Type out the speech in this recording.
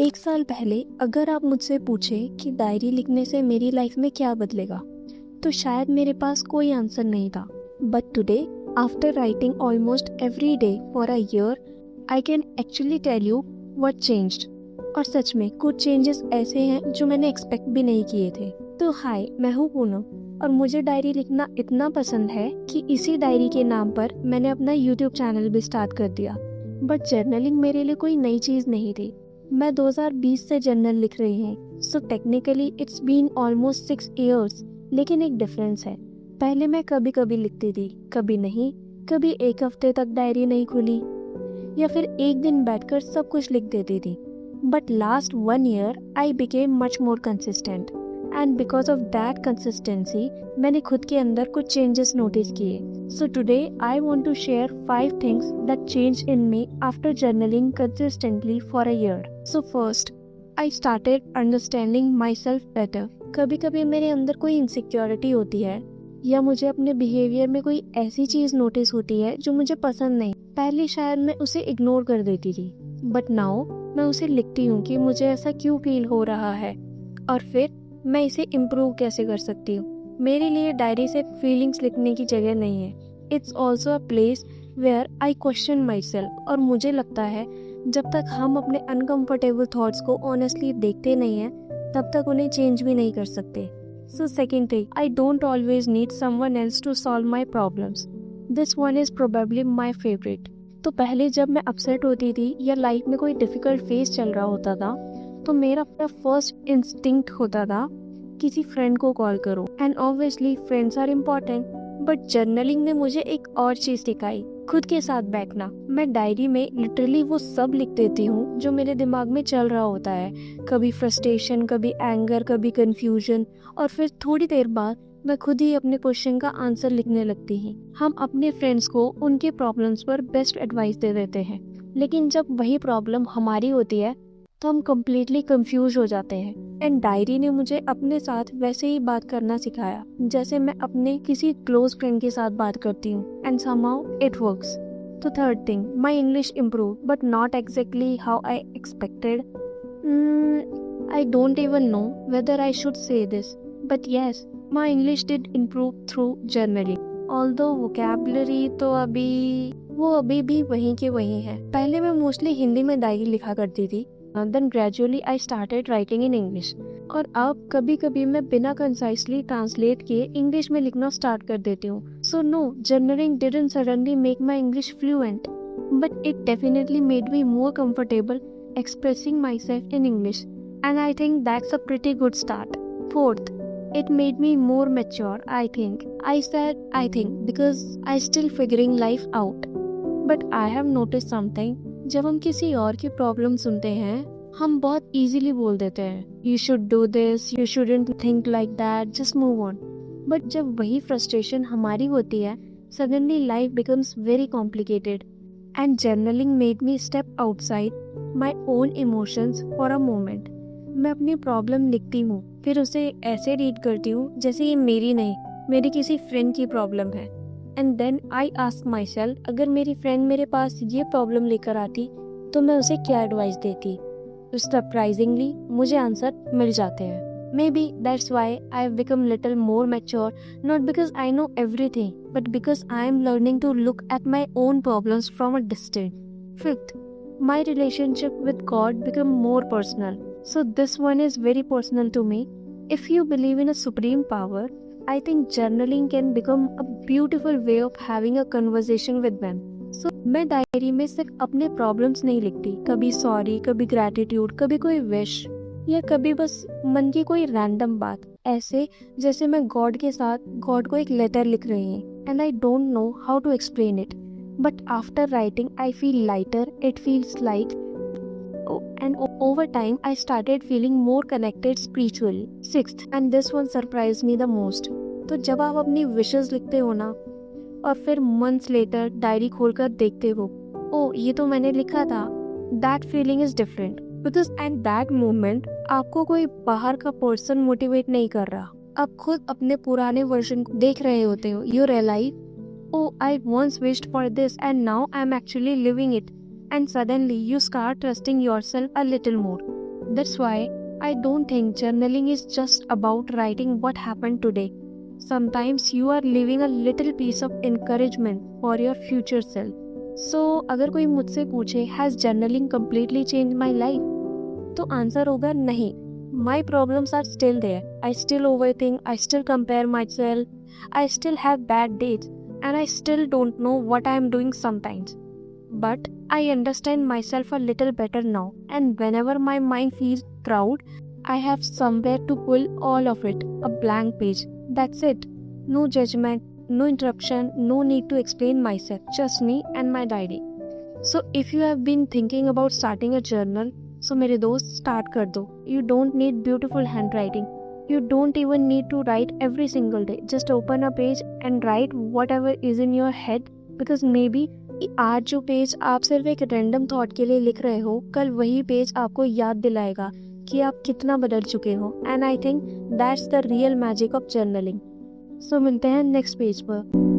एक साल पहले अगर आप मुझसे पूछे कि डायरी लिखने से मेरी लाइफ में क्या बदलेगा, तो शायद मेरे पास कोई आंसर नहीं था। But today, after writing almost every day for a year, I can actually tell you what changed. और सच में कुछ चेंजेस ऐसे हैं जो मैंने एक्सपेक्ट भी नहीं किए थे। तो हाय, मैं हूँ पूनम और मुझे डायरी लिखना इतना पसंद है कि इसी डायरी के नाम पर मैंने अपना यूट्यूब चैनल भी स्टार्ट कर दिया। बट जर्नलिंग मेरे लिए कोई नई चीज़ नहीं थी। मैं 2020 से जर्नल लिख रही हूँ, so technically it's been almost 6 years. लेकिन एक डिफरेंस है, पहले मैं कभी कभी लिखती थी, कभी नहीं। कभी एक हफ्ते तक डायरी नहीं खुली या फिर एक दिन बैठकर सब कुछ लिख देती थी। But last 1 year I became much more consistent, and because of that consistency मैंने खुद के अंदर कुछ चेंजेस नोटिस किए। So today I want to share 5 things that changed in me after journaling consistently for a year. So first, I started understanding myself better. कभी कभी मेरे अंदर कोई इनसिक्योरिटी होती है या मुझे अपने बिहेवियर में कोई ऐसी चीज नोटिस होती है जो मुझे पसंद नहीं। पहले शायद मैं उसे इग्नोर कर देती थी, बट नाउ मैं उसे लिखती हूँ कि मुझे ऐसा क्यों फील हो रहा है और फिर मैं इसे इम्प्रूव कैसे कर सकती हूँ। मेरे लिए डायरी सिर्फ फीलिंग्स लिखने की जगह नहीं है, it's also a place where I question myself. और मुझे लगता है जब तक हम अपने अनकंफर्टेबल थॉट्स को ऑनेस्टली देखते नहीं हैं, तब तक उन्हें चेंज भी नहीं कर सकते। So second thing, I don't always need someone else to solve my problems. This one is probably my favourite. तो पहले जब मैं अपसेट होती थी या लाइफ में कोई डिफिकल्ट फेज चल रहा होता था, तो मेरा फर्स्ट इंस्टिंक्ट होता था किसी फ्रेंड को कॉल करो। And obviously friends are important, but journaling ने मुझे एक और चीज सिखाई, खुद के साथ बैठना। मैं डायरी में लिटरली वो सब लिख देती हूँ जो मेरे दिमाग में चल रहा होता है, कभी फ्रस्ट्रेशन, कभी एंगर, कभी कंफ्यूजन। और फिर थोड़ी देर बाद मैं खुद ही अपने क्वेश्चन का आंसर लिखने लगती हूँ। हम अपने फ्रेंड्स को उनके प्रॉब्लम्स पर बेस्ट एडवाइस दे देते हैं, लेकिन जब वही प्रॉब्लम हमारी होती है तो हम कम्प्लीटली कंफ्यूज हो जाते हैं। एंड डायरी ने मुझे अपने साथ वैसे ही बात करना सिखाया जैसे मैं अपने किसी क्लोज फ्रेंड के साथ बात करती हूँ, एंड समहाउ इट वर्क्स। तो third thing, my English improve but not exactly how I expected. I don't even know whether I should say this, but yes, my English did improve through journaling. Although vocabulary तो अभी भी वहीं के वहीं है। पहले मैं मोस्टली हिंदी में डायरी लिखा करती थी, then gradually I started writing in English। और अब कभी कभी मैं बिना कंसाइसली ट्रांसलेट किए इंग्लिश में लिखना स्टार्ट कर देती हूँ। So no, journaling didn't suddenly make my English fluent, but it definitely made me more comfortable expressing myself in English, and I think that's a pretty good start. Fourth, it made me more mature, I think. I said I think because I still figuring life out, but I have noticed something. जब हम किसी और की problem सुनते हैं, हम बहुत easily बोल देते हैं, you should do this, you shouldn't think like that, just move on. But जब वही फ्रस्ट्रेशन हमारी होती है, suddenly life becomes very complicated. And journaling made me step outside my own emotions for a moment. मैं अपनी problem लिखती हूँ, फिर उसे ऐसे रीड करती हूँ जैसे ये मेरी नहीं, मेरी किसी फ्रेंड की प्रॉब्लम है। And then I ask myself, अगर मेरी फ्रेंड मेरे पास ये प्रॉब्लम लेकर आती तो मैं उसे क्या एडवाइस देती। तो सरप्राइजिंगली मुझे आंसर मिल जाते हैं। Maybe that's why I have become little more mature, not because I know everything, but because I am learning to look at my own problems from a distance. Fifth, my relationship with God become more personal. So this one is very personal to me. If you believe in a supreme power, I think journaling can become a beautiful way of having a conversation with them. So, मैं diary में सिर्फ अपने problems नहीं लिखती, कभी sorry, कभी gratitude, कभी कोई विश, या कभी बस मन की कोई रैंडम बात, ऐसे जैसे मैं गॉड के साथ गॉड को एक लेटर लिख रही हूँ। And I don't know how to explain it, but after writing I feel lighter, it feels light, and over time I started feeling more connected spiritually. Sixth, and this one surprised me the most. तो जब आप अपनी wishes लिखते हो ना, और फिर months later diary खोलकर देखते हो, ओ ये तो मैंने लिखा था, that feeling is different, because at that moment आपको कोई बाहर का पर्सन मोटिवेट नहीं कर रहा, आप खुद अपने पुराने वर्जन को देख रहे होते हो। You realise, oh I once wished for this and now I am actually living it, and suddenly you start trusting yourself a little more. That's why I don't think journaling is just about writing what happened today. Sometimes you are leaving a little piece of encouragement for your future self. So अगर कोई मुझसे पूछे has journaling completely changed my life, तो answer होगा नहीं. My problems are still there. I still overthink, I still compare myself, I still have bad days, and I still don't know what I am doing sometimes. But I understand myself a little better now, and whenever my mind feels crowded, I have somewhere to pull all of it, a blank page. That's it. No judgment, no interruption, no need to explain myself, just me and my diary. So if you have been thinking about starting a journal, so मेरे दोस्त start कर दो. You don't need beautiful handwriting. You don't even need to write every single day. Just open a page and write whatever is in your head, because maybe आज जो page आप सिर्फ एक random thought के लिए लिख रहे हो, कल वही पेज आपको याद दिलाएगा कि आप कितना बदल चुके हो. And I think that's the real magic of journaling. So मिलते हैं नेक्स्ट पेज पर.